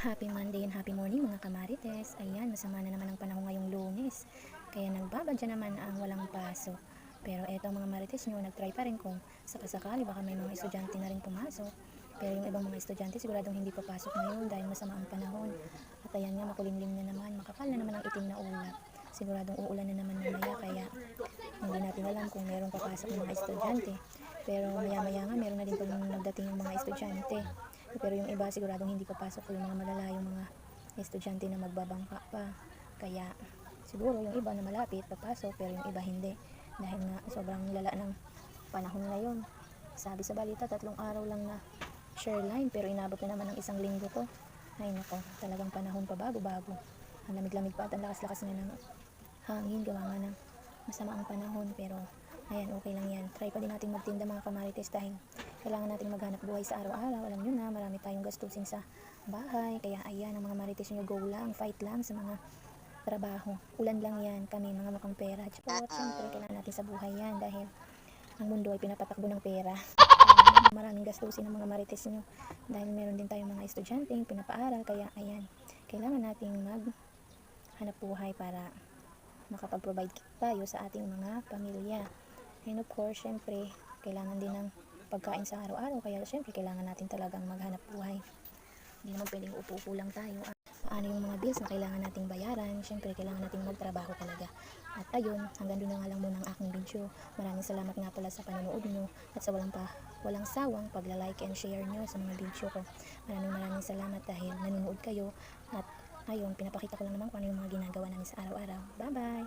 Happy Monday and happy morning mga kamarites. Ayan, masama na naman ang panahon ngayong Lunes. Kaya nagbabadya naman ang walang pasok. Pero eto mga marites nyo, nagtry pa rin kung sakasakali baka may mga estudyante na rin pumasok. Pero yung ibang mga estudyante siguradong hindi papasok ngayon dahil masama ang panahon. At ayan nga, makulimlim na naman, makapal na naman ang itim na ulap. Siguradong uulan na naman mamaya kaya hindi natin alam kung merong papasok ng mga estudyante. Pero maya-maya nga meron na din pag nagdating yung mga estudyante. Pero yung iba siguradong hindi papasok, yung mga malalayong mga estudyante na magbabangka pa. Kaya siguro yung iba na malapit papasok pero yung iba hindi. Dahil nga sobrang lala ng panahon ngayon. Sabi sa balita 3 araw lang na shoreline pero inabot na naman ng 1 linggo to. Ay nako, talagang panahon pa bago-bago. Ang lamig-lamig pa at ang lakas-lakas na ng hangin gawa nga ng masama ang panahon. Pero ayan, okay lang yan. Try pa din natin magtinda mga kamarites dahil kailangan natin maghanap buhay sa araw-araw. Alam nyo na, marami tayong gastusin sa bahay. Kaya ayan, ang mga marites nyo, go lang, fight lang sa mga trabaho. Ulan lang yan, kami mga makang pera. At syempre, kailangan natin sa buhay yan dahil ang mundo ay pinapatakbo ng pera. Maraming gastusin ng mga marites nyo dahil meron din tayong mga estudyante pinapaaral. Kaya ayan, kailangan nating maghanap buhay para makapag-provide tayo sa ating mga pamilya. And of course, syempre, kailangan din ng pagkain sa araw-araw. Kaya syempre, kailangan natin talagang maghanap buhay. Hindi naman pwedeng upo-upo lang tayo. Paano yung mga bills na kailangan nating bayaran? Syempre, kailangan nating magtrabaho talaga. At ayun, hanggang doon na nga lang muna ang aking video. Maraming salamat nga pala sa panonood nyo at sa walang sawang pagla-like and share nyo sa mga video ko. Maraming salamat dahil nanonood kayo. At ayun, pinapakita ko lang naman kung ano yung mga ginagawa namin sa araw-araw. Bye-bye!